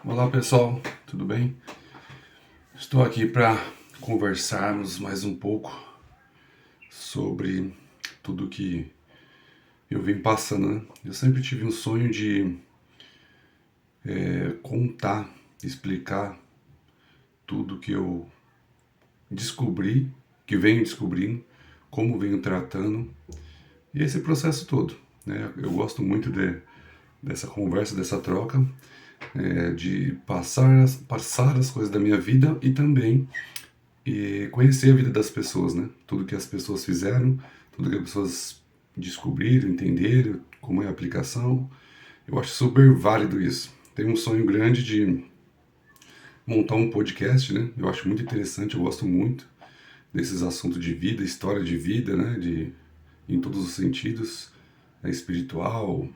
Olá pessoal, tudo bem? Estou aqui para conversarmos mais um pouco sobre tudo que eu vim passando, né? Eu sempre tive um sonho de contar, explicar tudo que eu descobri, que venho descobrindo, como venho tratando e esse processo todo, né? Eu gosto muito dessa conversa, dessa troca, de passar as coisas da minha vida e também conhecer a vida das pessoas, né? Tudo que as pessoas fizeram, tudo que as pessoas descobriram, entenderam, como é a aplicação. Eu acho super válido isso. Tenho um sonho grande de montar um podcast, né? Eu acho muito interessante, eu gosto muito desses assuntos de vida, história de vida, né? Em todos os sentidos, espiritual,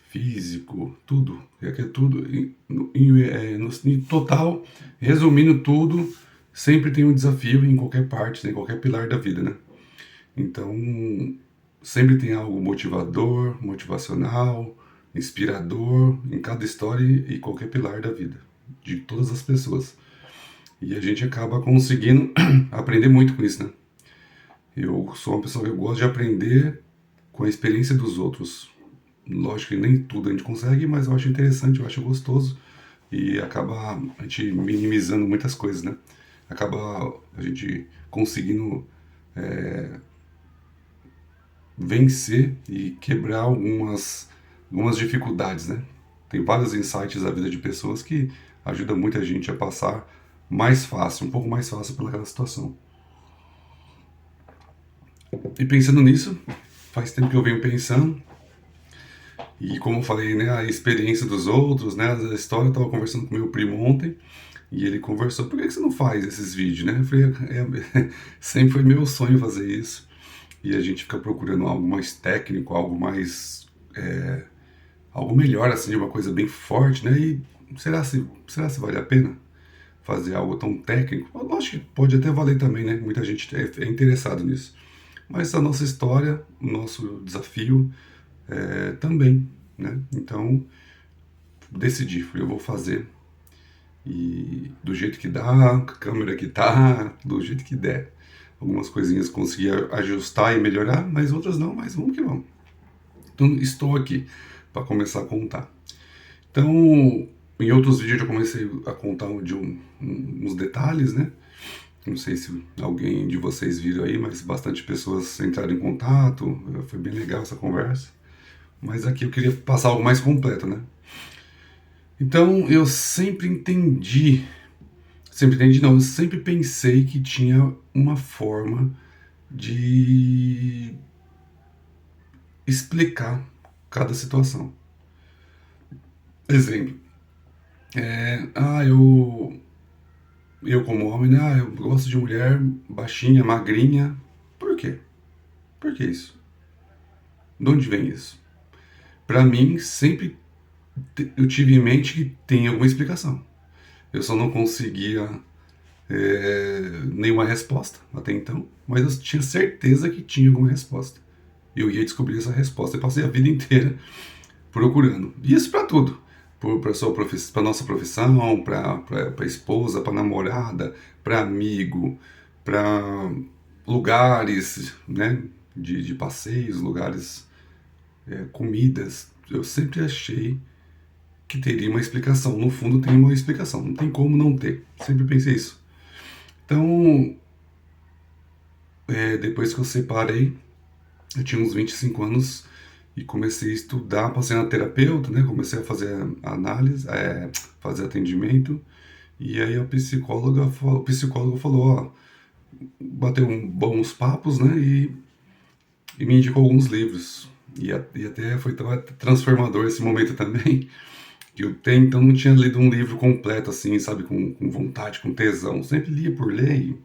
físico, tudo. É que é tudo, em total, resumindo tudo, sempre tem um desafio em qualquer parte, né, em qualquer pilar da vida, né? Então, sempre tem algo motivador, motivacional, inspirador em cada história e qualquer pilar da vida, de todas as pessoas. E a gente acaba conseguindo aprender muito com isso, né? Eu sou uma pessoa que eu gosto de aprender com a experiência dos outros. Lógico que nem tudo a gente consegue, mas eu acho interessante, eu acho gostoso e acaba a gente minimizando muitas coisas, né? Acaba a gente conseguindo vencer e quebrar algumas dificuldades, né? Tem vários insights da vida de pessoas que ajudam muita gente a passar mais fácil, um pouco mais fácil pelaquela situação. E pensando nisso, faz tempo que eu venho pensando. E como eu falei, né, a experiência dos outros, né, a história, eu estava conversando com meu primo ontem, e ele conversou, por que você não faz esses vídeos, né? Eu falei, sempre foi meu sonho fazer isso, e a gente fica procurando algo mais técnico, algo mais, algo melhor, assim, de uma coisa bem forte, né, e será se vale a pena fazer algo tão técnico? Eu acho que pode até valer também, né, muita gente é interessado nisso. Mas a nossa história, o nosso desafio também, né? Então, decidi, falei, eu vou fazer e do jeito que dá, com a câmera que tá, do jeito que der. Algumas coisinhas consegui ajustar e melhorar, mas outras não, mas vamos que vamos. Então, estou aqui para começar a contar. Então, em outros vídeos eu comecei a contar uns detalhes, né? Não sei se alguém de vocês viram aí, mas bastante pessoas entraram em contato, foi bem legal essa conversa. Mas aqui eu queria passar algo mais completo, né? Então eu sempre entendi não, eu sempre pensei que tinha uma forma de explicar cada situação. Exemplo, eu como homem, né, eu gosto de mulher baixinha, magrinha. Por quê? Por que isso? De onde vem isso? Pra mim, sempre eu tive em mente que tem alguma explicação. Eu só não conseguia nenhuma resposta até então, mas eu tinha certeza que tinha alguma resposta. Eu ia descobrir essa resposta. Eu passei a vida inteira procurando. E isso para tudo. Para nossa profissão, para esposa, para namorada, para amigo, para lugares, né, de passeios, lugares, comidas. Eu sempre achei que teria uma explicação. No fundo tem uma explicação, não tem como não ter. Sempre pensei isso. Então, depois que eu separei, eu tinha uns 25 anos e comecei a estudar, passei na terapeuta, né? Comecei a fazer análise, fazer atendimento. E aí o psicólogo falou, ó, bateu bons papos, né? E me indicou alguns livros. E até foi transformador esse momento também, que eu até então não tinha lido um livro completo assim, sabe, com vontade, com tesão. Sempre lia por ler,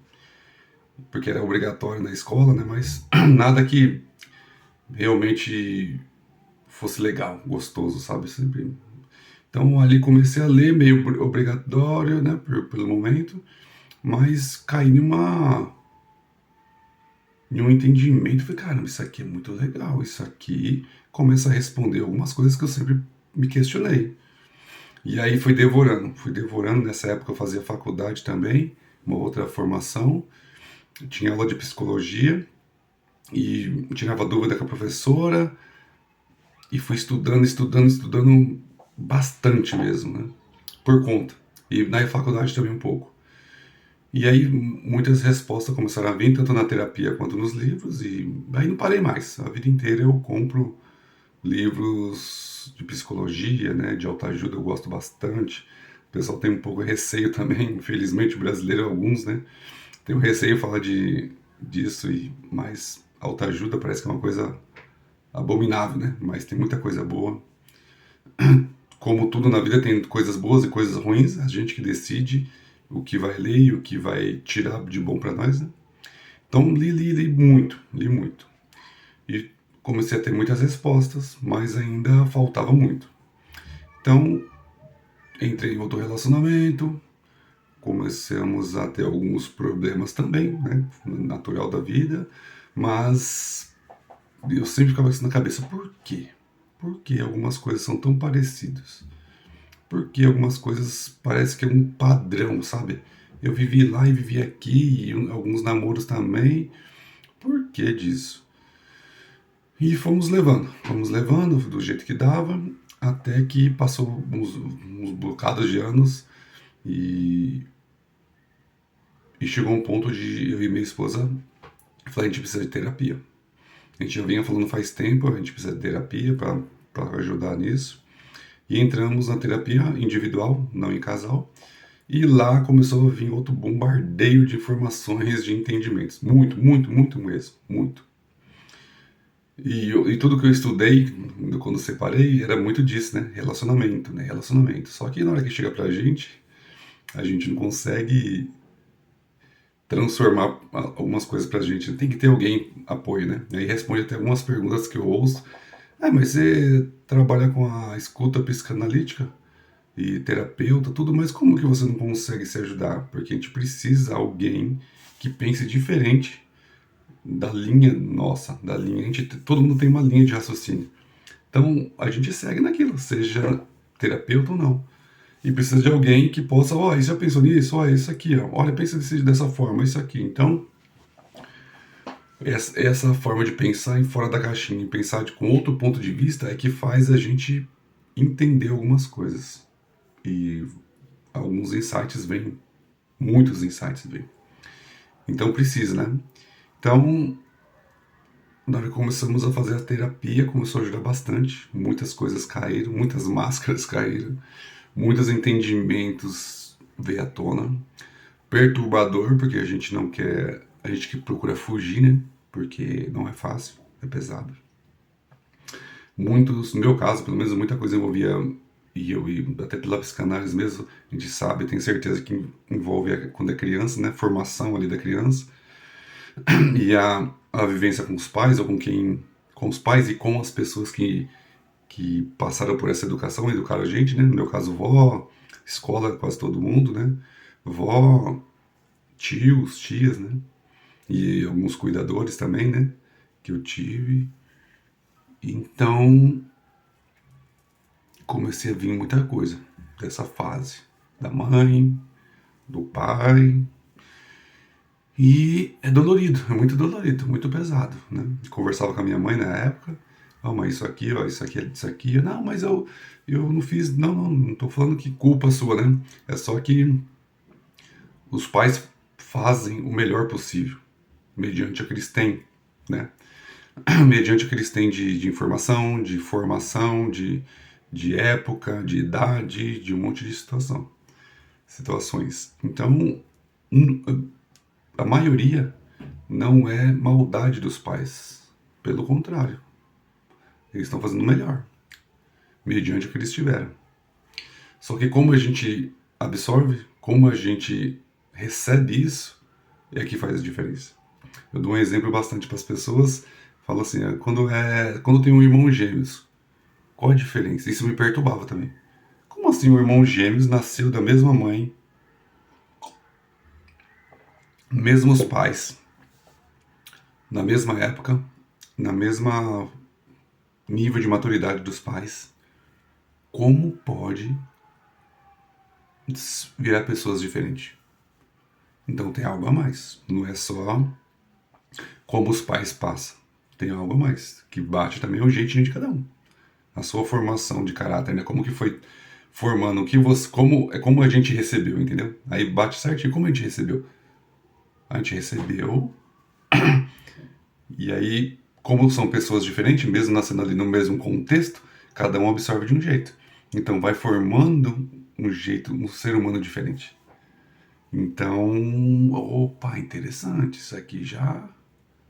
porque era obrigatório na escola, né? Mas nada que realmente fosse legal, gostoso, sabe? Sempre. Então ali comecei a ler, meio obrigatório, né, pelo momento, mas caí em um entendimento, falei, caramba, isso aqui é muito legal, isso aqui começa a responder algumas coisas que eu sempre me questionei. E aí fui devorando. Nessa época eu fazia faculdade também, uma outra formação, tinha aula de psicologia e tirava dúvida com a professora e fui estudando bastante mesmo, né? Por conta. E na faculdade também um pouco. E aí muitas respostas começaram a vir, tanto na terapia quanto nos livros, e aí não parei mais. A vida inteira eu compro livros de psicologia, né, de autoajuda, eu gosto bastante. O pessoal tem um pouco de receio também, infelizmente, o brasileiro, alguns, né, tem um receio de falar disso, mas autoajuda parece que é uma coisa abominável, né, mas tem muita coisa boa. Como tudo na vida tem coisas boas e coisas ruins, a gente que decide o que vai ler e o que vai tirar de bom para nós, né? Então li muito, li muito. E comecei a ter muitas respostas, mas ainda faltava muito. Então, entrei em outro relacionamento, começamos a ter alguns problemas também, né? Natural da vida, mas eu sempre ficava isso na cabeça, por quê? Por que algumas coisas são tão parecidas? Por que algumas coisas parece que é um padrão, sabe? Eu vivi lá e vivi aqui, e alguns namoros também. Por que disso? E fomos levando do jeito que dava, até que passou uns bocados de anos e, e chegou um ponto de eu e minha esposa falar, a gente precisa de terapia. A gente já vinha falando faz tempo, a gente precisa de terapia para ajudar nisso. E entramos na terapia individual, não em casal. E lá começou a vir outro bombardeio de informações, de entendimentos. Muito, muito, muito mesmo, muito. E tudo que eu estudei quando separei era muito disso, né? Relacionamento, né? Relacionamento. Só que na hora que chega pra gente, a gente não consegue transformar algumas coisas pra gente. Tem que ter alguém apoio, né? E aí responde até algumas perguntas que eu ouço. Ah, mas você trabalha com a escuta psicanalítica e terapeuta, tudo, mas como que você não consegue se ajudar? Porque a gente precisa de alguém que pense diferente da linha nossa, da linha. Todo mundo tem uma linha de raciocínio. Então a gente segue naquilo, seja terapeuta ou não. E precisa de alguém que possa, ó, oh, já pensou nisso? Ó, oh, isso aqui, ó. Olha, pensa dessa forma, isso aqui. Então, essa forma de pensar em fora da caixinha, e pensar com outro ponto de vista, é que faz a gente entender algumas coisas. E alguns insights vêm, muitos insights vêm. Então precisa, né? Então, na hora que começamos a fazer a terapia, começou a ajudar bastante. Muitas coisas caíram, muitas máscaras caíram, muitos entendimentos veio à tona. Perturbador, porque a gente não quer, a gente que procura fugir, né? Porque não é fácil, é pesado. Muitos, no meu caso, pelo menos muita coisa envolvia, e até pela psicanálise mesmo, a gente sabe, tem certeza que envolve quando é criança, né? Formação ali da criança. E a vivência com os pais, ou com os pais e com as pessoas que passaram por essa educação, educaram a gente, né? No meu caso, vó, escola, quase todo mundo, né? Vó, tios, tias, né? E alguns cuidadores também, né? Que eu tive. Então, comecei a vir muita coisa dessa fase. Da mãe, do pai. E é dolorido, é muito dolorido, muito pesado, né? Eu conversava com a minha mãe na época. Oh, mas isso aqui, ó, isso aqui, isso aqui. Não, mas eu não fiz. Não tô falando que culpa sua, né? É só que os pais fazem o melhor possível, mediante o que eles têm, né? Mediante o que eles têm de informação, de formação, de época, de idade, de um monte de situações. Então, a maioria não é maldade dos pais. Pelo contrário, eles estão fazendo o melhor, mediante o que eles tiveram. Só que como a gente absorve, como a gente recebe isso, é que faz a diferença. Eu dou um exemplo bastante para as pessoas, falo assim, quando tem um irmão gêmeos, qual a diferença? Isso me perturbava também. Como assim um irmão gêmeos nasceu da mesma mãe, mesmos pais, na mesma época, na mesma nível de maturidade dos pais? Como pode virar pessoas diferentes. Então tem algo a mais. Não é só como os pais passam. Tem algo a mais. Que bate também o jeitinho de cada um. A sua formação de caráter, né? Como que foi formando, o que você, como, é como a gente recebeu, entendeu? Aí bate certinho como a gente recebeu. A gente recebeu, e aí, como são pessoas diferentes, mesmo nascendo ali no mesmo contexto, cada um absorve de um jeito. Então vai formando um jeito, um ser humano diferente. Então, opa, interessante, isso aqui já.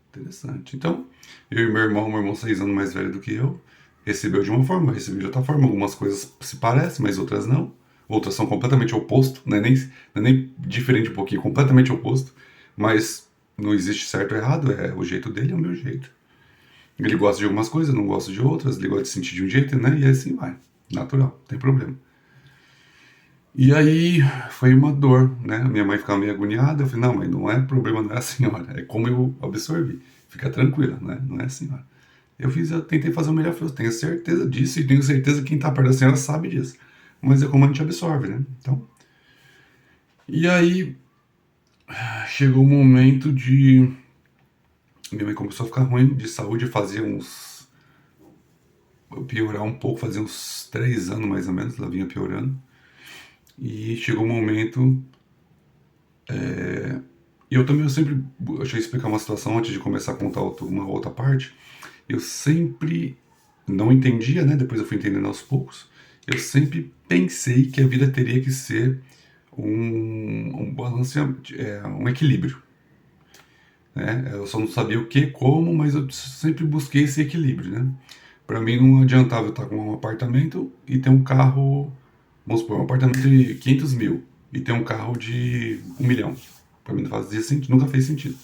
Interessante. Então, eu e meu irmão 6 anos mais velho do que eu, recebeu de uma forma, eu recebi de outra forma. Algumas coisas se parecem, mas outras não. Outras são completamente oposto, não é nem diferente um pouquinho, completamente oposto. Mas não existe certo ou errado, é o jeito dele, é o meu jeito. Ele gosta de algumas coisas, não gosta de outras, ele gosta de sentir de um jeito, né? E assim vai. Natural, não tem problema. E aí foi uma dor, né? Minha mãe ficava meio agoniada. Eu falei, não, mas não é problema, não é a senhora, é como eu absorvi. Fica tranquila, né? Não é a senhora. Eu tentei fazer o melhor que eu tenho certeza disso e tenho certeza que quem tá perto da senhora sabe disso. Mas é como a gente absorve, né? Então. E aí chegou o momento de. Minha mãe começou a ficar ruim de saúde, fazia uns. Piorar um pouco, fazia uns 3 anos mais ou menos, ela vinha piorando. E chegou um momento. E eu também, eu sempre. Deixa eu explicar uma situação antes de começar a contar uma outra parte. Eu sempre não entendia, né? Depois eu fui entendendo aos poucos. Eu sempre pensei que a vida teria que ser um balanceamento, um equilíbrio. Né? Eu só não sabia o que, como, mas eu sempre busquei esse equilíbrio. Né? Para mim não adiantava eu estar com um apartamento e ter um carro, vamos supor, um apartamento de 500 mil e ter um carro de 1 milhão. Para mim não fazia sentido, nunca fez sentido.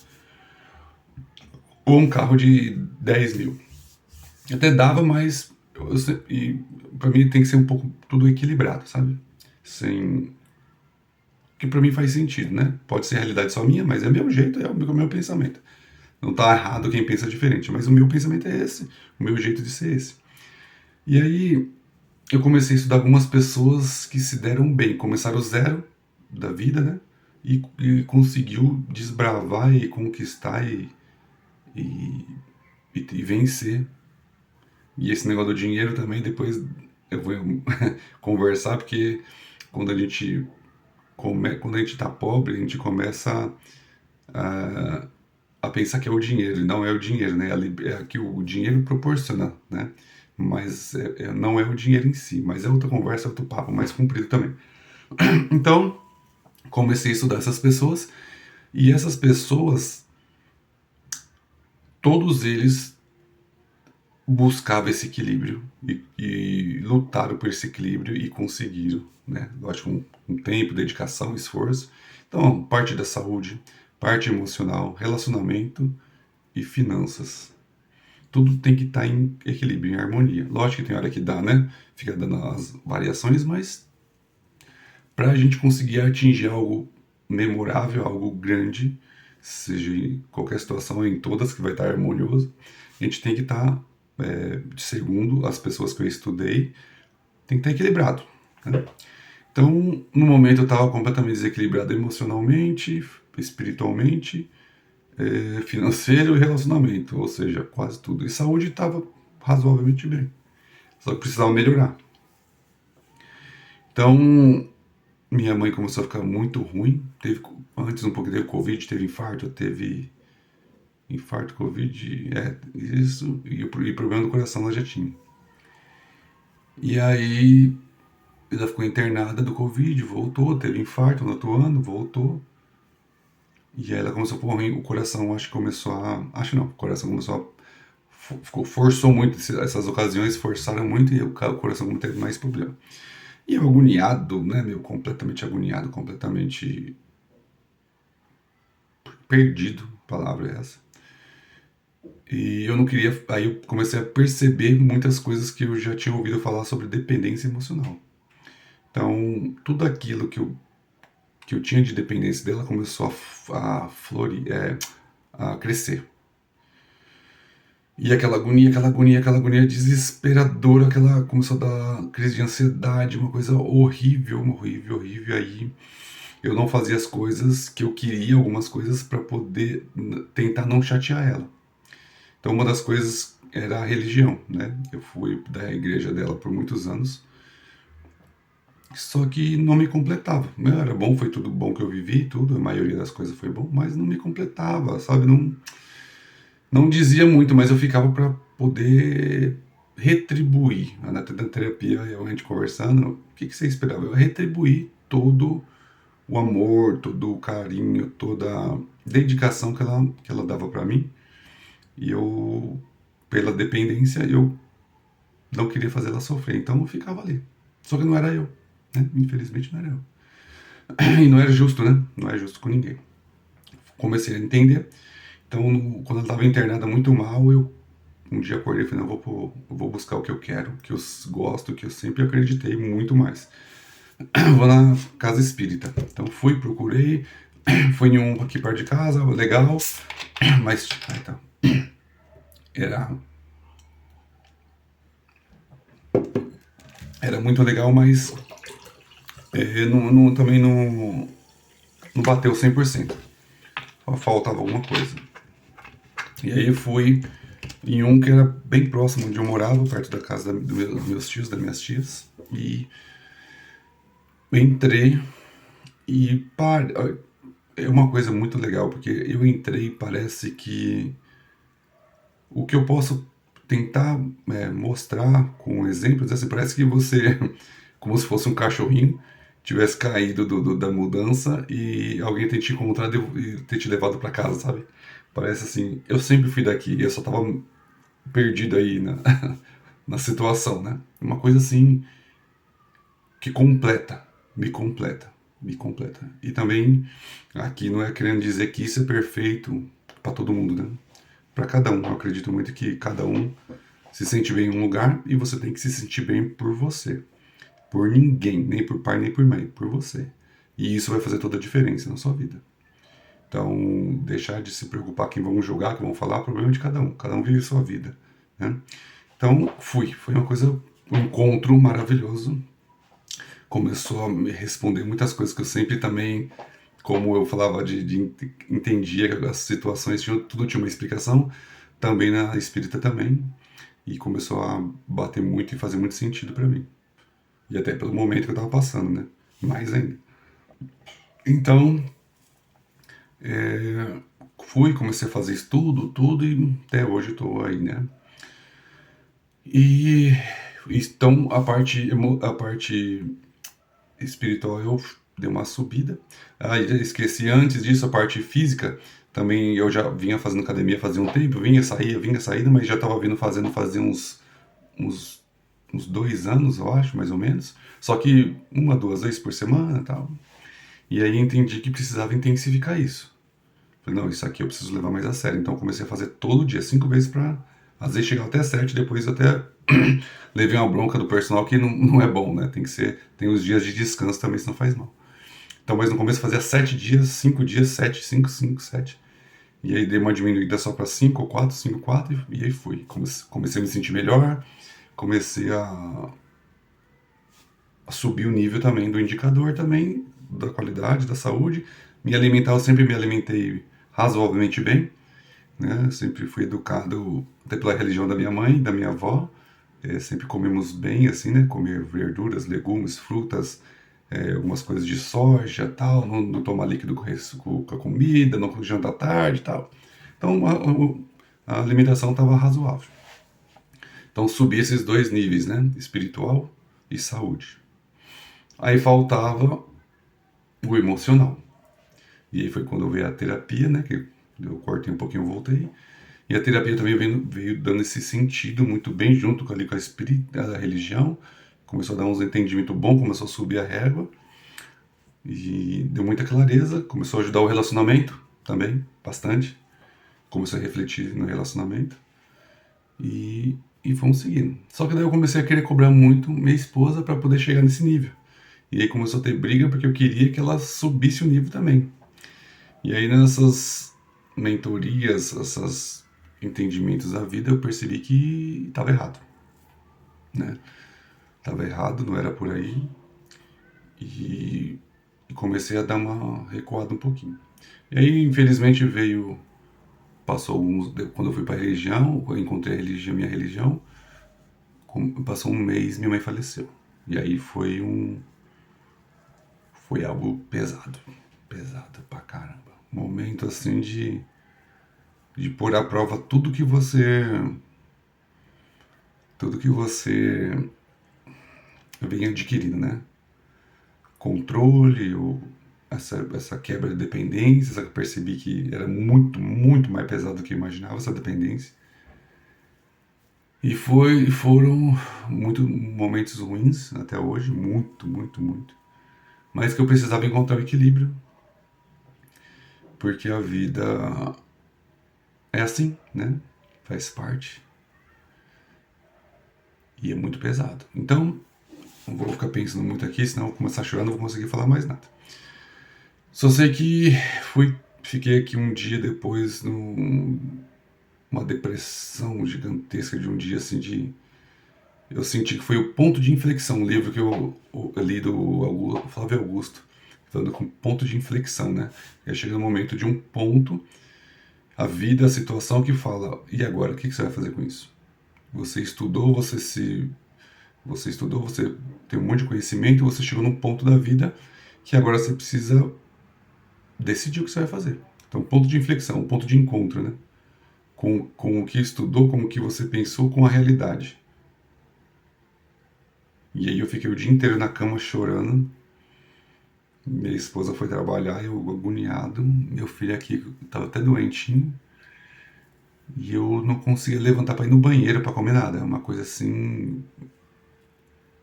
Ou um carro de 10 mil. Até dava, mas para mim tem que ser um pouco tudo equilibrado, sabe? Sem que para mim faz sentido, né? Pode ser realidade só minha, mas é meu jeito, é o meu pensamento. Não tá errado quem pensa diferente, mas o meu pensamento é esse, o meu jeito de ser esse. E aí eu comecei a estudar algumas pessoas que se deram bem, começaram zero da vida, né? E conseguiu desbravar e conquistar e, e vencer. E esse negócio do dinheiro também, depois eu vou conversar, porque quando a gente quando a gente tá pobre, a gente começa a pensar que é o dinheiro, e não é o dinheiro, né? É que o dinheiro proporciona, né? Mas não é o dinheiro em si, mas é outra conversa, outro papo, mais comprido também. Então, comecei a estudar essas pessoas, e essas pessoas, todos eles buscavam esse equilíbrio e lutaram por esse equilíbrio e conseguiram, né? Lógico, com tempo, dedicação, esforço. Então, parte da saúde, parte emocional, relacionamento e finanças. Tudo tem que estar em equilíbrio, em harmonia. Lógico que tem hora que dá, né? Fica dando as variações, mas para a gente conseguir atingir algo memorável, algo grande, seja em qualquer situação, em todas que vai estar harmonioso, a gente tem que estar, segundo as pessoas que eu estudei, tem que estar equilibrado. Né? Então, no momento eu estava completamente desequilibrado emocionalmente, espiritualmente, financeiro e relacionamento, ou seja, quase tudo. E saúde estava razoavelmente bem, só que precisava melhorar. Então, minha mãe começou a ficar muito ruim. Antes um pouco teve Covid, teve infarto, Covid, isso, e problema do coração ela já tinha. E aí ela ficou internada do Covid, voltou, teve infarto no outro ano, voltou. E aí ela começou a ficar ruim, o coração acho que começou a. Acho não, o coração começou a. Forçou muito, essas ocasiões forçaram muito e o coração teve mais problema. E eu agoniado, né, meu, completamente agoniado, completamente perdido, a palavra é essa. E eu não queria. Aí eu comecei a perceber muitas coisas que eu já tinha ouvido falar sobre dependência emocional. Então, tudo aquilo que eu tinha de dependência dela começou a florir, a crescer. E aquela agonia, aquela agonia, aquela agonia desesperadora, aquela começou a dar crise de ansiedade, uma coisa horrível, horrível, horrível. Aí eu não fazia as coisas que eu queria, algumas coisas, para poder tentar não chatear ela. Então uma das coisas era a religião, né? Eu fui da igreja dela por muitos anos, só que não me completava. Era bom, foi tudo bom que eu vivi, tudo, a maioria das coisas foi bom, mas não me completava, sabe? Não dizia muito, mas eu ficava para poder retribuir. Na terapia, a gente conversando, o que você esperava? Eu retribuir todo o amor, todo o carinho, toda a dedicação que ela dava para mim. E eu, pela dependência, eu não queria fazer ela sofrer, então eu ficava ali. Só que não era eu, né? Infelizmente não era eu. E não era justo, né? Não é justo com ninguém. Comecei a entender. Então, quando ela estava internada muito mal, eu um dia acordei e falei, não, eu vou buscar o que eu quero, o que eu gosto, o que eu sempre acreditei muito mais. Vou na casa espírita. Então fui, procurei, fui em um aqui perto de casa, legal, mas tá, era, era muito legal, mas também não bateu 100%. Faltava alguma coisa. E aí eu fui em um que era bem próximo onde eu morava, perto da casa dos meus tios, das minhas tias, e entrei e é uma coisa muito legal, porque eu entrei e parece que o que eu posso tentar mostrar com exemplos, assim, parece que você, como se fosse um cachorrinho, tivesse caído da mudança e alguém ter te encontrado e ter te levado para casa, sabe? Parece assim, eu sempre fui daqui, eu só tava perdido aí na situação, né? Uma coisa assim que me completa. E também aqui não é querendo dizer que isso é perfeito para todo mundo, né? Para cada um. Eu acredito muito que cada um se sente bem em um lugar e você tem que se sentir bem por você. Por ninguém, nem por pai nem por mãe, por você. E isso vai fazer toda a diferença na sua vida. Então, deixar de se preocupar quem vão julgar, quem vão falar, o problema é de cada um. Cada um vive a sua vida, né? Então, foi uma coisa, um encontro maravilhoso. Começou a me responder muitas coisas que eu sempre também, como eu falava, entendia que as situações tudo tinha uma explicação, também na espírita também, e começou a bater muito e fazer muito sentido para mim. E até pelo momento que eu tava passando, né? Mais ainda. Então, comecei a fazer estudo, tudo, e até hoje eu tô aí, né? E então a parte espiritual eu dei uma subida. Ah, esqueci antes disso, a parte física. Também eu já vinha fazendo academia fazia um tempo, vinha saída, mas já estava vindo fazendo fazia uns, uns 2 anos, eu acho, mais ou menos. Só que uma, 2 vezes por semana e tal. E aí entendi que precisava intensificar isso. Falei, não, isso aqui eu preciso levar mais a sério. Então eu comecei a fazer todo dia, 5 vezes para às vezes chegar até 7, depois até levei uma bronca do personal que não é bom, né? Tem os dias de descanso também, senão faz mal. Então, mas no começo fazia 7 dias, 5 dias, 7, 5, 5, 7. E aí dei uma diminuída só para 5, 4, 5, 4 e aí fui. Comecei a me sentir melhor, comecei a subir o nível também do indicador também, da qualidade, da saúde. Me alimentar, eu sempre me alimentei razoavelmente bem, né? Sempre fui educado até pela religião da minha mãe, da minha avó. Sempre comemos bem, assim, né? Comer verduras, legumes, frutas, algumas coisas de soja, tal. Não tomar líquido com a comida, não jantar tarde, tal. Então a alimentação estava razoável. Então subi esses dois níveis, né? Espiritual e saúde. Aí faltava o emocional. E aí foi quando eu veio a terapia, né? Que eu cortei um pouquinho, voltei. E a terapia também veio dando esse sentido muito bem junto ali com a religião. Começou a dar uns entendimentos bons, começou a subir a régua. E deu muita clareza, começou a ajudar o relacionamento também, bastante. Comecei a refletir no relacionamento. E fomos seguindo. Só que daí eu comecei a querer cobrar muito minha esposa para poder chegar nesse nível. E aí começou a ter briga porque eu queria que ela subisse o nível também. E aí nessas mentorias, essas entendimentos da vida, eu percebi que estava errado, né? Estava errado, não era por aí, e, e comecei a dar uma recuada um pouquinho. E aí, infelizmente, passou quando eu fui para a religião, eu encontrei minha religião, passou um mês, minha mãe faleceu. E aí foi algo pesado, pesado pra caramba. Momento assim de pôr à prova tudo que você vem adquirindo, né? Controle, essa quebra de dependência, que eu percebi que era muito, muito mais pesado do que eu imaginava, essa dependência. Foram muitos momentos ruins até hoje, muito, muito, muito. Mas que eu precisava encontrar o equilíbrio, porque a vida é assim, né? Faz parte. E é muito pesado. Então, não vou ficar pensando muito aqui, senão eu vou começar a chorar, não vou conseguir falar mais nada. Só sei que fiquei aqui um dia depois numa depressão gigantesca de um dia assim eu senti que foi o ponto de inflexão, um livro que eu li do Flávio Augusto, falando com ponto de inflexão, né? Aí chega no momento de um ponto, a vida, a situação que fala, e agora, o que você vai fazer com isso? Você estudou, você estudou, você tem um monte de conhecimento, você chegou num ponto da vida que agora você precisa decidir o que você vai fazer. Então, ponto de inflexão, um ponto de encontro, né? Com o que estudou, com o que você pensou, com a realidade. E aí eu fiquei o dia inteiro na cama chorando. Minha esposa foi trabalhar, eu agoniado. Meu filho aqui estava até doentinho. E eu não conseguia levantar para ir no banheiro para comer nada. É uma coisa assim,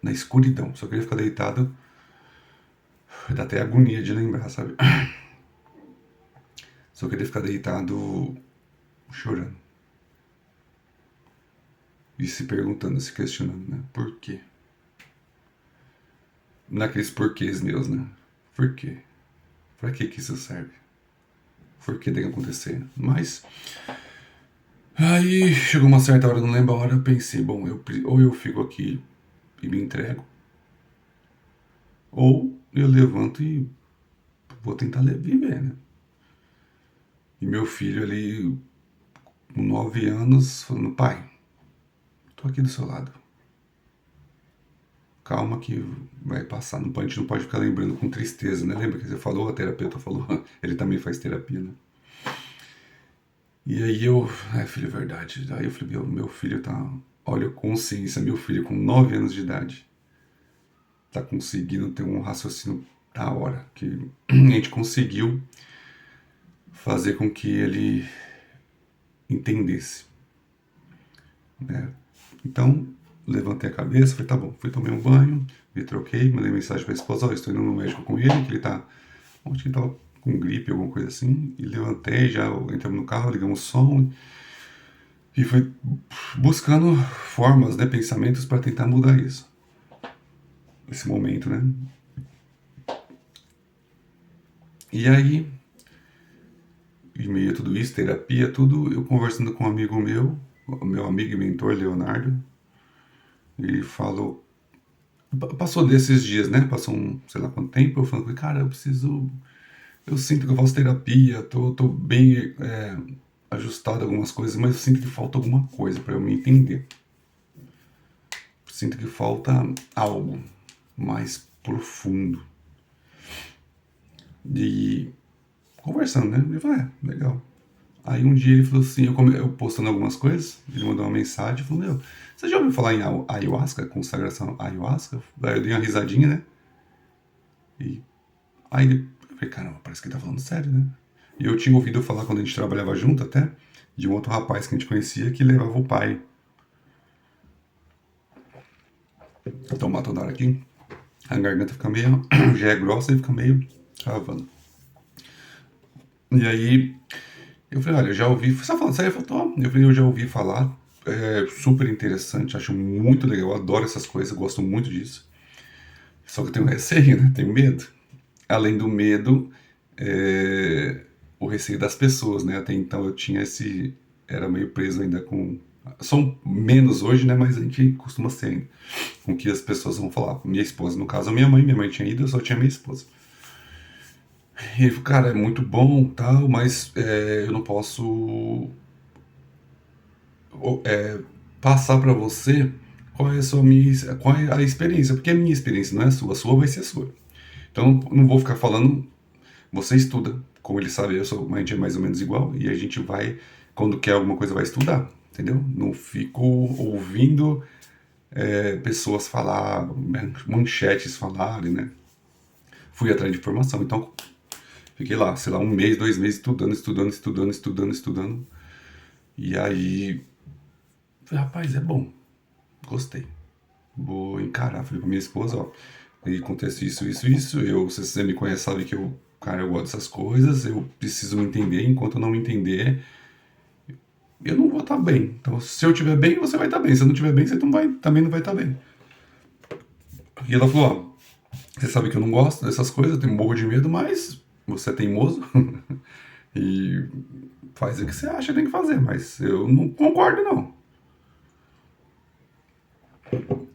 na escuridão. Só queria ficar deitado. Dá até agonia de lembrar, sabe? Só queria ficar deitado chorando. E se perguntando, se questionando, né? Por quê? Naqueles porquês meus, né? Por quê? Pra que isso serve? Por que tem que acontecer? Mas aí chegou uma certa hora, não lembro a hora, eu pensei, bom, ou eu fico aqui e me entrego, ou eu levanto e vou tentar viver, né? E meu filho ali, com 9 anos, falando, pai, tô aqui do seu lado. Calma que vai passar. A gente não pode ficar lembrando com tristeza, né? Lembra que você falou, a terapeuta falou, ele também faz terapia, né? E aí filho, é verdade. Aí eu falei, meu filho tá, olha a consciência, meu filho com 9 anos de idade tá conseguindo ter um raciocínio da hora, que a gente conseguiu fazer com que ele entendesse, né? Então, levantei a cabeça, falei, tá bom, fui tomar um banho, me troquei, mandei mensagem pra esposa, ó, estou indo no médico com ele, que ele tá, acho que ele tava com gripe, alguma coisa assim, e levantei, já entramos no carro, ligamos o som, e fui buscando formas, né, pensamentos para tentar mudar isso. Esse momento, né? E aí, em meio a tudo isso, terapia, tudo, eu conversando com um amigo meu amigo e mentor, Leonardo, ele falou, passou desses dias, né? Passou sei lá quanto tempo, eu falando, cara, eu sinto que eu faço terapia, tô bem ajustado a algumas coisas, mas eu sinto que falta alguma coisa para eu me entender. Sinto que falta algo mais profundo. E conversando, né? Ele falou, legal. Aí um dia ele falou assim, eu postando algumas coisas, ele mandou uma mensagem, falou, você já ouviu falar em ayahuasca, consagração ayahuasca? Aí eu dei uma risadinha, né? E aí eu falei, caramba, parece que ele tá falando sério, né? E eu tinha ouvido falar quando a gente trabalhava junto até, de um outro rapaz que a gente conhecia que levava o pai. Tomar toda hora aqui, a garganta fica meio, já é grossa e fica meio travando. E aí eu falei, olha, eu já ouvi, você falando sério? Eu falei, eu falei, eu já ouvi falar, é super interessante, acho muito legal, adoro essas coisas, gosto muito disso. Só que eu tenho receio, né? Tenho medo. Além do medo, o receio das pessoas, né? Até então eu tinha era meio preso ainda com... São menos hoje, né? Mas a gente costuma ser ainda. Com o que as pessoas vão falar. Minha esposa, no caso, minha mãe tinha ido, eu só tinha minha esposa. E ele falou, cara, é muito bom, tal, mas eu não posso passar pra você qual é a sua qual é a experiência, porque a minha experiência não é a sua vai ser a sua. Então não vou ficar falando, você estuda, como ele sabe, a gente é mais ou menos igual, e a gente vai, quando quer alguma coisa, vai estudar, entendeu? Não fico ouvindo pessoas falar, manchetes falarem, né? Fui atrás de informação, então fiquei lá, sei lá, um mês, 2 meses estudando. E aí, falei, rapaz, é bom, gostei. Vou encarar. Falei pra minha esposa, ó, e acontece isso. Se você me conhece, sabe que cara, eu gosto dessas coisas, eu preciso me entender. Enquanto eu não me entender, eu não vou estar bem. Então, se eu estiver bem, você vai estar bem. Se eu não estiver bem, você também não vai estar bem. E ela falou, ó, você sabe que eu não gosto dessas coisas, eu tenho um morro de medo, mas você é teimoso e faz o que você acha que tem que fazer, mas eu não concordo, não. Eu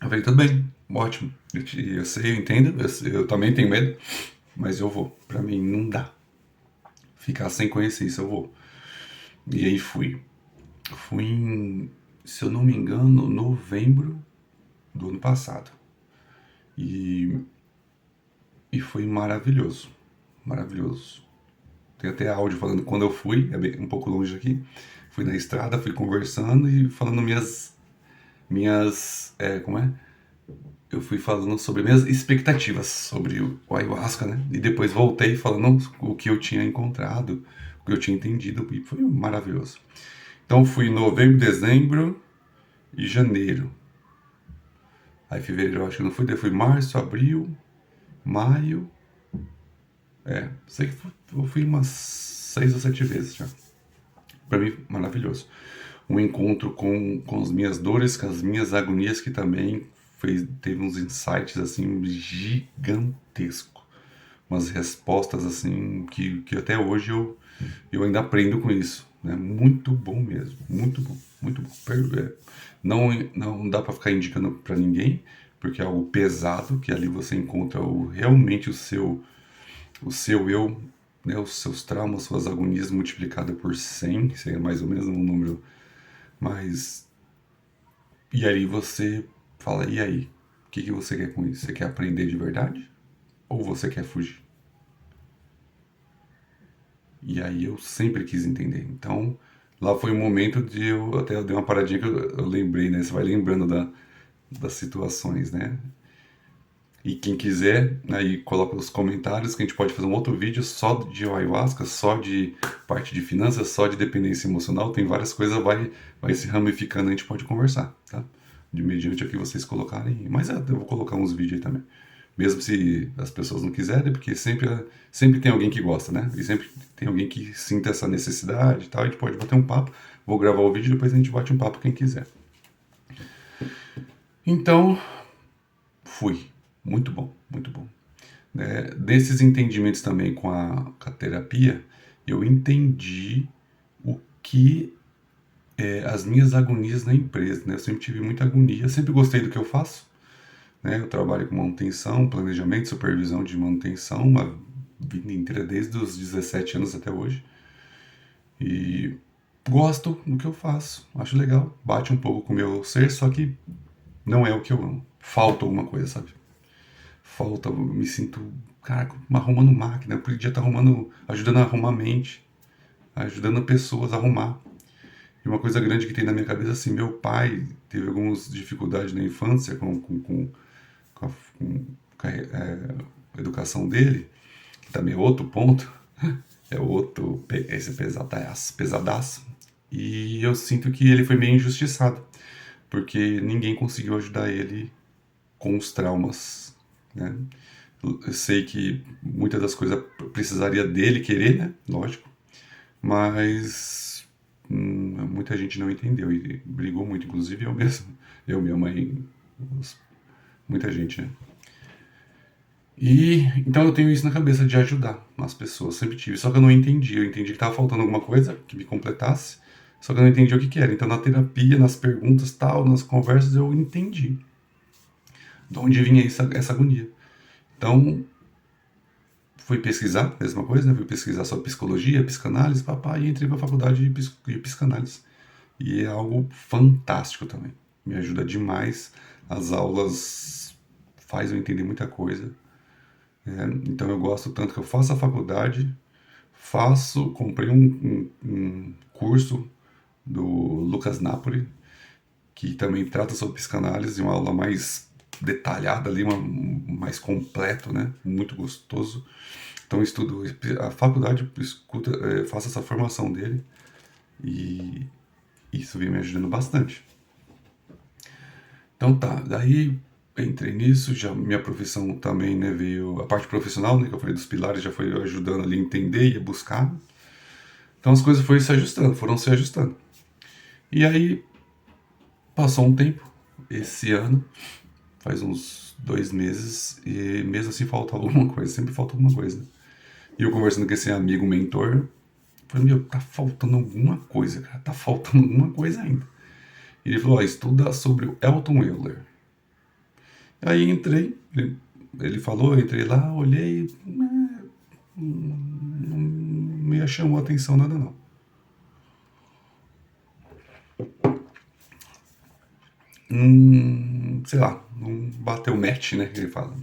falei, tudo bem, ótimo. Eu sei, eu entendo, eu também tenho medo, mas eu vou. Pra mim não dá. Ficar sem conhecer isso, eu vou. E aí fui. Fui em, se eu não me engano, novembro do ano passado. E, e foi maravilhoso. Maravilhoso. Tem até áudio falando quando eu fui, um pouco longe aqui. Fui na estrada, fui conversando e falando como é? Eu fui falando sobre minhas expectativas sobre o ayahuasca, né? E depois voltei falando o que eu tinha encontrado, o que eu tinha entendido, e foi maravilhoso. Então fui em novembro, dezembro e janeiro. Aí fevereiro eu acho que não fui, daí fui março, abril, maio. Sei que eu fui umas 6 ou 7 vezes já. Pra mim, maravilhoso. Um encontro com as minhas dores, com as minhas agonias, que também teve uns insights assim gigantescos. Umas respostas assim que até hoje eu ainda aprendo com isso. Né? Muito bom mesmo, muito bom, muito bom. Não dá para ficar indicando para ninguém, porque é algo pesado, que ali você encontra realmente o seu eu, né, os seus traumas, suas agonias multiplicado por 100, seria mais ou menos um número. Mas, e aí você fala, e aí? O que você quer com isso? Você quer aprender de verdade? Ou você quer fugir? E aí eu sempre quis entender. Então, lá foi um momento de eu dei uma paradinha que eu lembrei, né? Você vai lembrando das situações, né? E quem quiser, aí coloca nos comentários que a gente pode fazer um outro vídeo só de ayahuasca, só de parte de finanças, só de dependência emocional. Tem várias coisas, vai se ramificando, a gente pode conversar, tá? De mediante o que vocês colocarem. Mas eu vou colocar uns vídeos aí também. Mesmo se as pessoas não quiserem, porque sempre tem alguém que gosta, né? E sempre tem alguém que sinta essa necessidade e tal. A gente pode bater um papo. Vou gravar o vídeo e depois a gente bate um papo quem quiser. Então, fui. Muito bom, muito bom. Desses entendimentos também com a terapia, eu entendi o que as minhas agonias na empresa, né? Eu sempre tive muita agonia, sempre gostei do que eu faço, né? Eu trabalho com manutenção, planejamento, supervisão de manutenção, uma vida inteira, desde os 17 anos até hoje. E gosto do que eu faço, acho legal, bate um pouco com o meu ser, só que não é o que eu amo. Falta alguma coisa, sabe? Falta, eu me sinto, cara, arrumando máquina, eu podia estar ajudando a arrumar a mente, ajudando pessoas a arrumar. E uma coisa grande que tem na minha cabeça, assim, meu pai teve algumas dificuldades na infância com a educação dele, que também é outro ponto, esse pesadaço. E eu sinto que ele foi meio injustiçado, porque ninguém conseguiu ajudar ele com os traumas, né? Eu sei que muitas das coisas precisaria dele querer, né? Lógico. Mas muita gente não entendeu e brigou muito, inclusive eu mesmo. Eu, minha mãe, muita gente, né? E então eu tenho isso na cabeça de ajudar as pessoas, sempre tive. Só que eu não entendi. Eu entendi que estava faltando alguma coisa que me completasse. Só que eu não entendi o que era. Então, na terapia, nas perguntas, tal, nas conversas, eu entendi de onde vinha essa agonia. Então, fui pesquisar, mesma coisa, né? Fui pesquisar sobre psicologia, psicanálise, papai, e entrei para a faculdade de psicanálise. E é algo fantástico também. Me ajuda demais. As aulas faz eu entender muita coisa. Então eu gosto tanto que eu faço a faculdade, comprei um curso do Lucas Napoli, que também trata sobre psicanálise, uma aula mais detalhada ali, mais completo, né? Muito gostoso. Então eu estudo a faculdade, faço essa formação dele e isso vem me ajudando bastante. Então tá, daí entrei nisso, já minha profissão também, né, veio a parte profissional, né, que eu falei dos pilares, já foi ajudando ali a entender e a buscar. Então as coisas foram se ajustando. E aí passou um tempo, esse ano, faz uns 2 meses, e mesmo assim falta alguma coisa, sempre falta alguma coisa. Né? E eu conversando com esse amigo mentor, falei, meu, tá faltando alguma coisa, cara, tá faltando alguma coisa ainda. E ele falou, ó, estuda sobre o Elton Euler. Aí entrei, ele falou, eu entrei lá, olhei, não me chamou a atenção nada não. Sei lá, não bateu match, né, que ele fala.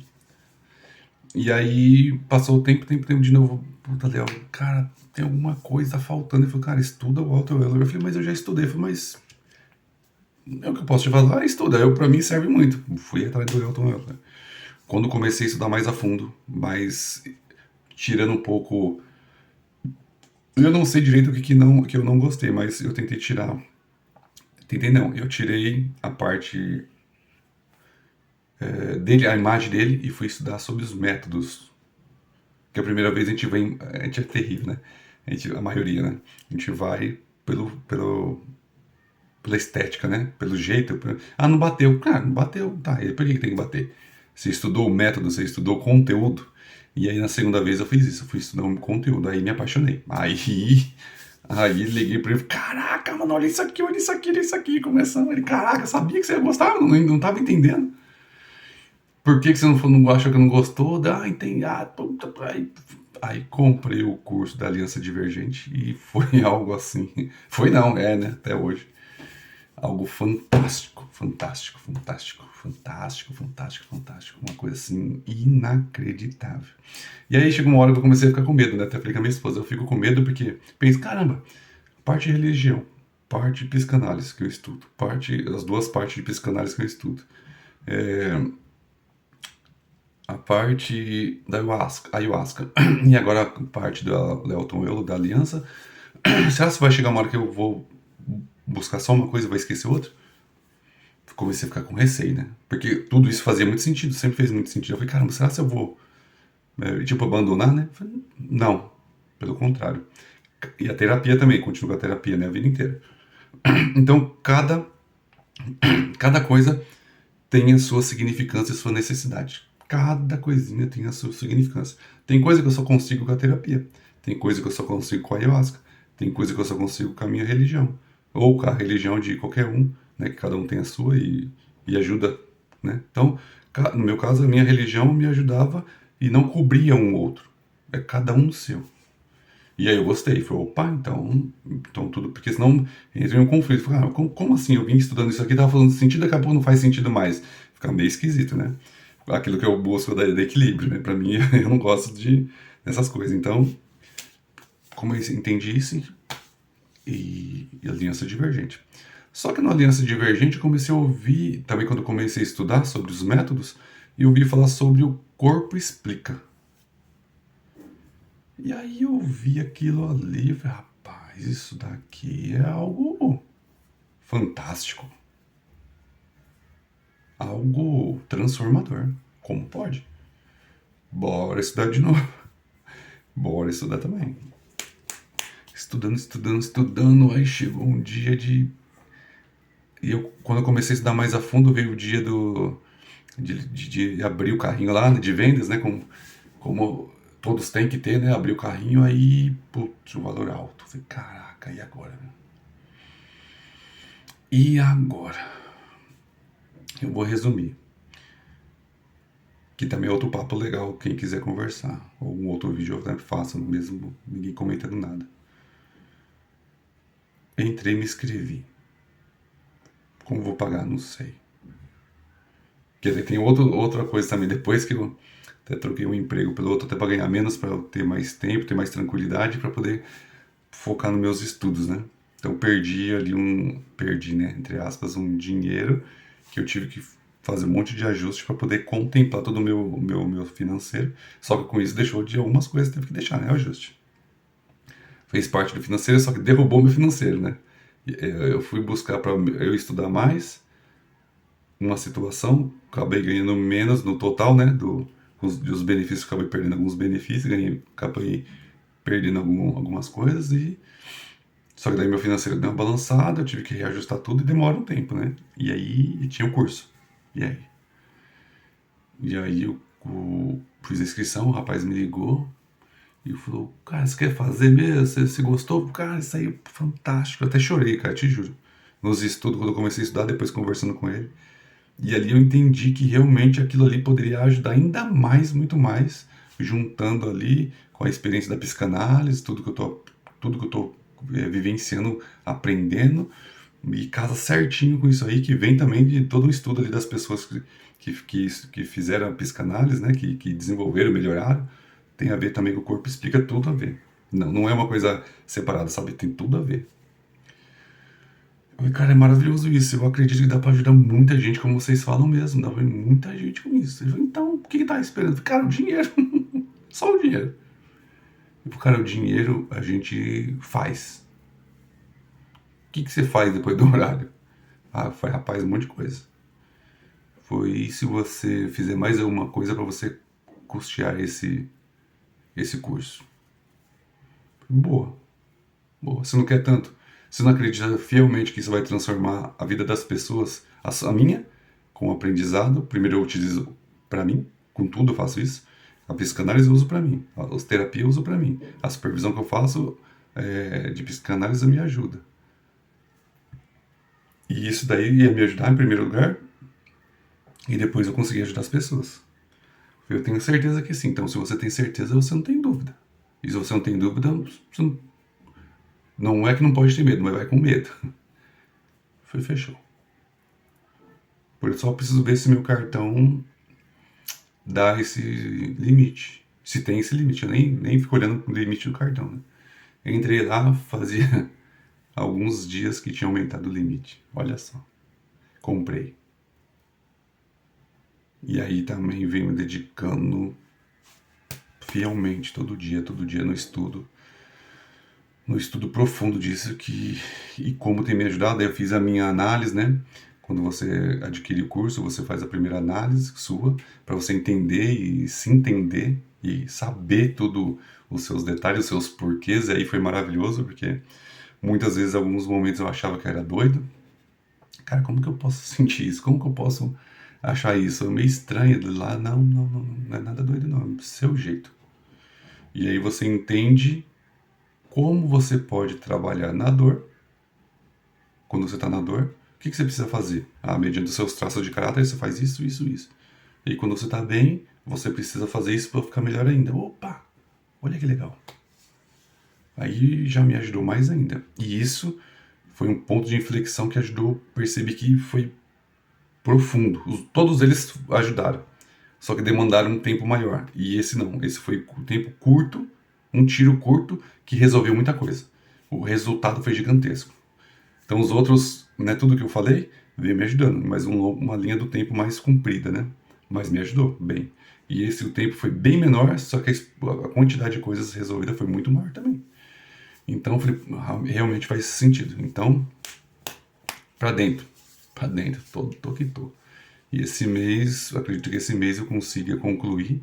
E aí passou o tempo de novo, puta, Léo, cara, tem alguma coisa faltando. Ele falou, cara, estuda o Elton Euler. Eu falei, mas eu já estudei. Eu falei, mas é o que eu posso te falar? Estuda, pra mim serve muito. Fui atrás do Elton Euler. Quando comecei a estudar mais a fundo, mas tirando um pouco. Eu não sei direito o que eu não gostei, mas eu tentei tirar. Tentei não, eu tirei a parte dele, a imagem dele, e fui estudar sobre os métodos. Que a primeira vez a gente vem. A gente é terrível, né? A maioria, né? A gente vai pela estética, né? Pelo jeito. Não bateu. Cara, não bateu. Tá, e por que tem que bater? Você estudou o método, você estudou o conteúdo. E aí na segunda vez eu fiz isso, eu fui estudar um conteúdo, aí me apaixonei. Aí liguei pra ele, caraca, mano, olha isso aqui, olha isso aqui, olha isso aqui. Começando, ele, caraca, sabia que você ia gostar, não tava entendendo. Por que você não achou que não gostou? Entendi. Puta, aí comprei o curso da Aliança Divergente e foi algo assim. Foi não, né? Até hoje. Algo fantástico, fantástico, fantástico, fantástico, fantástico, fantástico. Uma coisa assim inacreditável. E aí chegou uma hora que eu comecei a ficar com medo, né? Até falei com a minha esposa, eu fico com medo porque penso, caramba, parte de religião, parte de psicanálise que eu estudo, as duas partes de psicanálise que eu estudo. A parte da ayahuasca e agora a parte do Elton Euler, da Aliança. Será que vai chegar uma hora que eu vou buscar só uma coisa e vai esquecer outra? Comecei a ficar com receio, né? Porque tudo isso fazia muito sentido, sempre fez muito sentido. Eu falei, caramba, será que eu vou, abandonar, né? Eu falei, não, pelo contrário. E a terapia também, continuo com a terapia, né? A vida inteira. Então, cada coisa tem a sua significância e a sua necessidade. Cada coisinha tem a sua significância. Tem coisa que eu só consigo com a terapia. Tem coisa que eu só consigo com a ayahuasca. Tem coisa que eu só consigo com a minha religião. Ou com a religião de qualquer um, né? Que cada um tem a sua e ajuda, né? Então, no meu caso, a minha religião me ajudava e não cobria um outro. É cada um o seu. E aí eu gostei, falei, opa, então tudo, porque senão entra em um conflito. Falei, como assim? Eu vim estudando isso aqui, tava fazendo sentido, daqui a pouco não faz sentido mais. Fica meio esquisito, né? Aquilo que eu busco da equilíbrio, né? Pra mim, eu não gosto dessas coisas. Então, como eu entendi isso, e aliança divergente. Só que na aliança divergente eu comecei a ouvir, também quando eu comecei a estudar sobre os métodos, e ouvi falar sobre o corpo explica. E aí eu vi aquilo ali e falei, rapaz, isso daqui é algo fantástico. Algo transformador. Como pode? Bora estudar de novo. Bora estudar também. Estudando. Aí chegou um dia de... E quando eu comecei a estudar mais a fundo, veio o dia de abrir o carrinho lá, né, de vendas, né? Como todos têm que ter, né? Abrir o carrinho, aí, putz, o valor alto. Falei, caraca, e agora? E agora? Eu vou resumir. Que também é outro papo legal, quem quiser conversar. Ou um outro vídeo eu sempre faço, mesmo ninguém comentando nada. Entrei e me inscrevi. Como vou pagar? Não sei. Quer dizer, tem outra coisa também. Depois que eu até troquei um emprego pelo outro, até para ganhar menos, para eu ter mais tempo, ter mais tranquilidade, para poder focar nos meus estudos, né? Então perdi ali perdi, né, entre aspas, um dinheiro que eu tive que fazer um monte de ajuste para poder contemplar todo o meu financeiro. Só que com isso deixou de algumas coisas, teve que deixar, né, o ajuste. Fez parte do financeiro, só que derrubou meu financeiro, né? Eu fui buscar para eu estudar mais, uma situação, acabei ganhando menos no total, né, dos benefícios, acabei perdendo alguns benefícios, acabei perdendo algumas coisas e só que daí meu financeiro deu uma balançada, eu tive que reajustar tudo e demora um tempo, né? E aí tinha o curso. E aí? E aí eu fiz a inscrição, o rapaz me ligou e falou, cara, você quer fazer mesmo? Você gostou? Cara, isso aí é fantástico. Eu até chorei, cara, te juro. Nos estudos, quando eu comecei a estudar, depois conversando com ele. E ali eu entendi que realmente aquilo ali poderia ajudar ainda mais, muito mais, juntando ali com a experiência da psicanálise, tudo que eu tô vivenciando, aprendendo, e casa certinho com isso aí, que vem também de todo um estudo ali das pessoas que fizeram a psicanálise, né, que desenvolveram, melhoraram, tem a ver também com o corpo, explica tudo a ver. Não é uma coisa separada, sabe? Tem tudo a ver. Cara, é maravilhoso isso. Eu acredito que dá pra ajudar muita gente, como vocês falam mesmo. Dá pra muita gente com isso. Então, o que tá esperando? Cara, o dinheiro. Só o dinheiro. E, cara, o dinheiro a gente faz. O que você faz depois do horário? Ah, foi, rapaz, um monte de coisa. Foi se você fizer mais alguma coisa pra você custear esse curso. Boa, boa. Você não quer tanto. Você não acredita fielmente que isso vai transformar a vida das pessoas, a minha, com o aprendizado. Primeiro eu utilizo para mim, com tudo eu faço isso. A psicanálise eu uso para mim, a terapia eu uso para mim. A supervisão que eu faço de psicanálise me ajuda. E isso daí ia me ajudar em primeiro lugar, e depois eu consegui ajudar as pessoas. Eu tenho certeza que sim. Então, se você tem certeza, você não tem dúvida. E se você não tem dúvida, você não é que não pode ter medo, mas vai com medo. Fechou. Por isso só preciso ver se meu cartão dá esse limite. Se tem esse limite. Eu nem fico olhando o limite do cartão, né? Eu entrei lá, fazia alguns dias que tinha aumentado o limite. Olha só. Comprei. E aí também venho me dedicando fielmente todo dia no estudo. No estudo profundo disso e como tem me ajudado. Aí eu fiz a minha análise, né? Quando você adquire o curso, você faz a primeira análise sua para você entender e se entender e saber tudo os seus detalhes, os seus porquês. E aí foi maravilhoso, porque muitas vezes, alguns momentos eu achava que era doido. Cara, como que eu posso sentir isso? Como que eu posso achar isso? É meio estranho de lá. Não é nada doido, não. É do seu jeito. E aí você entende como você pode trabalhar na dor. Quando você está na dor, o que você precisa fazer? Mediante os seus traços de caráter, você faz isso, isso, isso. E quando você está bem, você precisa fazer isso para ficar melhor ainda. Opa! Olha que legal. Aí já me ajudou mais ainda. E isso foi um ponto de inflexão que ajudou, percebi que foi profundo. Todos eles ajudaram, só que demandaram um tempo maior. E esse não, esse foi um tempo curto, um tiro curto que resolveu muita coisa. O resultado foi gigantesco. Então os outros, né, tudo que eu falei, veio me ajudando, mas uma linha do tempo mais comprida, né? Mas me ajudou bem. E esse o tempo foi bem menor, só que a quantidade de coisas resolvida foi muito maior também. Então eu falei, realmente faz sentido. Então, pra dentro, tô que tô. E esse mês, acredito que esse mês eu consiga concluir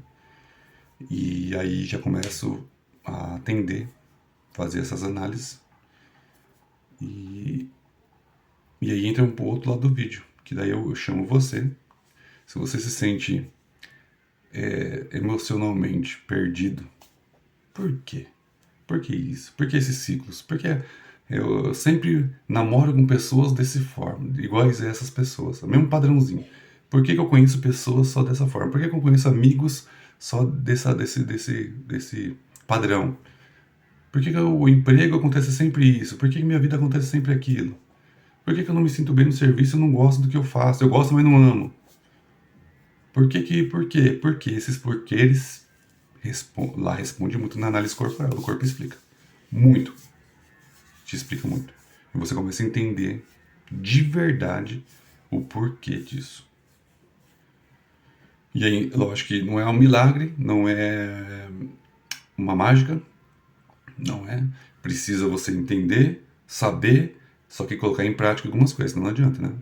e aí já começo a atender, fazer essas análises e aí entra um pouco outro lado do vídeo, que daí eu chamo você. Se você se sente emocionalmente perdido, por quê? Por que isso? Por que esses ciclos? Por que Eu sempre namoro com pessoas desse forma, iguais a essas pessoas, o mesmo padrãozinho. Por que que eu conheço pessoas só dessa forma? Por que que eu conheço amigos só desse padrão? Por que que o emprego acontece sempre isso? Por que que minha vida acontece sempre aquilo? Por que que eu não me sinto bem no serviço e não gosto do que eu faço? Eu gosto, mas não amo. Por quê? Porque esses porquê eles lá responde muito na análise corporal, o corpo explica. Muito. Te explica muito. E você começa a entender de verdade o porquê disso. E aí, lógico que não é um milagre, não é uma mágica, não é. Precisa você entender, saber, só que colocar em prática algumas coisas, não adianta, né?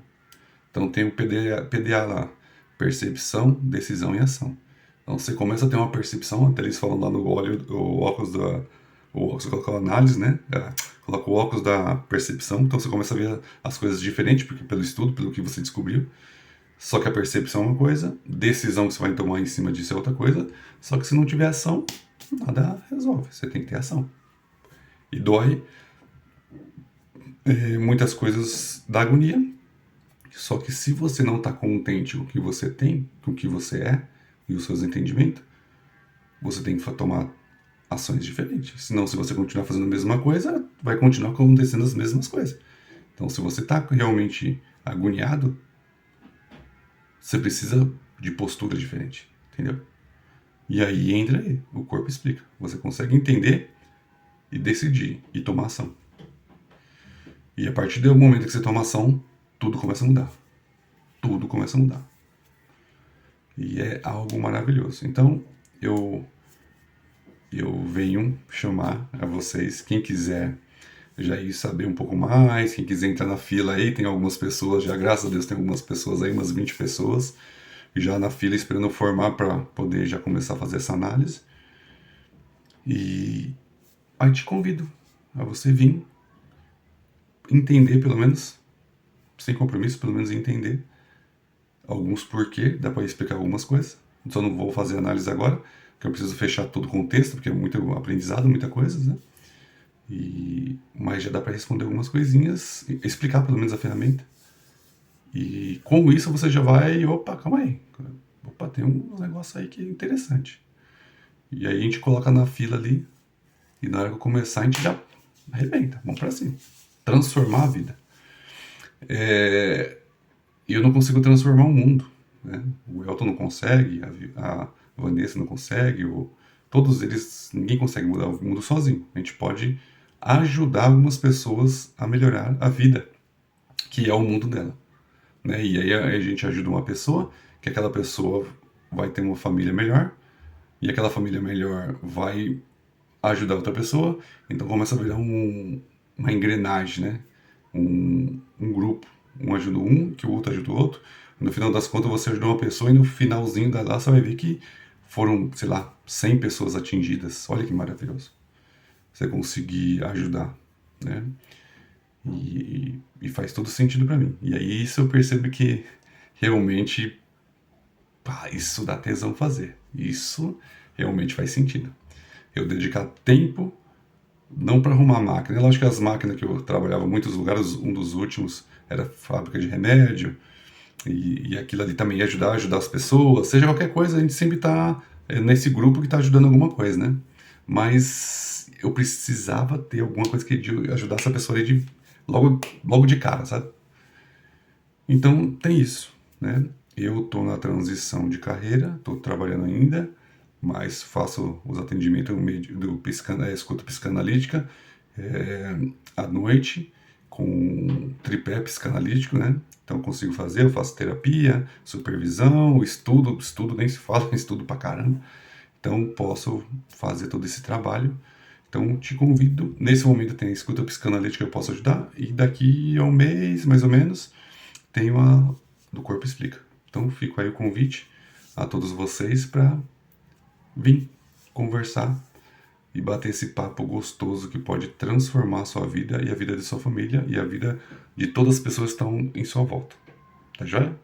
Então tem o PDA lá, percepção, decisão e ação. Então você começa a ter uma percepção, até eles falam lá no o óculos da. Você coloca a análise, né? Coloca o óculos da percepção, então você começa a ver as coisas diferentes, porque pelo estudo, pelo que você descobriu. Só que a percepção é uma coisa, decisão que você vai tomar em cima disso é outra coisa. Só que se não tiver ação, nada resolve. Você tem que ter ação. E dói muitas coisas da agonia. Só que se você não está contente com o que você tem, com o que você é e os seus entendimentos, você tem que tomar ações diferentes. Senão, se você continuar fazendo a mesma coisa, vai continuar acontecendo as mesmas coisas. Então, se você está realmente agoniado, você precisa de postura diferente, entendeu? E aí entra aí, o corpo explica. Você consegue entender e decidir e tomar ação. E a partir do momento que você toma ação, tudo começa a mudar. Tudo começa a mudar. E é algo maravilhoso. Então, eu venho chamar a vocês, quem quiser já ir saber um pouco mais, quem quiser entrar na fila aí, tem algumas pessoas, já graças a Deus tem algumas pessoas aí, umas 20 pessoas, já na fila esperando formar para poder já começar a fazer essa análise. E aí te convido a você vir entender, pelo menos, sem compromisso, pelo menos entender alguns porquê, dá para explicar algumas coisas. Só não vou fazer análise agora, porque eu preciso fechar todo o contexto, porque é muito aprendizado, muita coisa, né? Mas já dá para responder algumas coisinhas, explicar pelo menos a ferramenta. E com isso você já vai, opa, calma aí, opa, tem um negócio aí que é interessante. E aí a gente coloca na fila ali, e na hora que eu começar a gente já arrebenta, vamos pra cima. Transformar a vida. E eu não consigo transformar o mundo, né? O Elton não consegue, a Vanessa não consegue, todos eles, ninguém consegue mudar o mundo sozinho. A gente pode ajudar algumas pessoas a melhorar a vida, que é o mundo dela, né? E aí a gente ajuda uma pessoa, que aquela pessoa vai ter uma família melhor, e aquela família melhor vai ajudar outra pessoa, então começa a virar uma engrenagem, né? Um grupo, um ajuda um, que o outro ajuda o outro. No final das contas você ajudou uma pessoa e no finalzinho da lá você vai ver que foram, sei lá, 100 pessoas atingidas. Olha que maravilhoso. Você conseguir ajudar, né? E faz todo sentido para mim. E aí isso eu percebo que realmente, pá, isso dá tesão fazer. Isso realmente faz sentido. Eu dedicar tempo não para arrumar máquina. É lógico que as máquinas que eu trabalhava em muitos lugares, um dos últimos era fábrica de remédio, e aquilo ali também ia ajudar as pessoas, seja qualquer coisa, a gente sempre está nesse grupo que está ajudando alguma coisa, né? Mas eu precisava ter alguma coisa que ajudasse a pessoa ali logo de cara, sabe? Então tem isso, né? Eu estou na transição de carreira, estou trabalhando ainda, mas faço os atendimentos do escuta psicanalítica à noite, com tripé psicanalítico, né? Então eu consigo fazer, eu faço terapia, supervisão, estudo nem se fala, estudo pra caramba. Então posso fazer todo esse trabalho. Então te convido, nesse momento tem a escuta psicanalítica que eu posso ajudar, e daqui a um mês, mais ou menos, tenho a do Corpo Explica. Então fico aí o convite a todos vocês para vir conversar e bater esse papo gostoso que pode transformar a sua vida e a vida de sua família e a vida de todas as pessoas que estão em sua volta. Tá joia?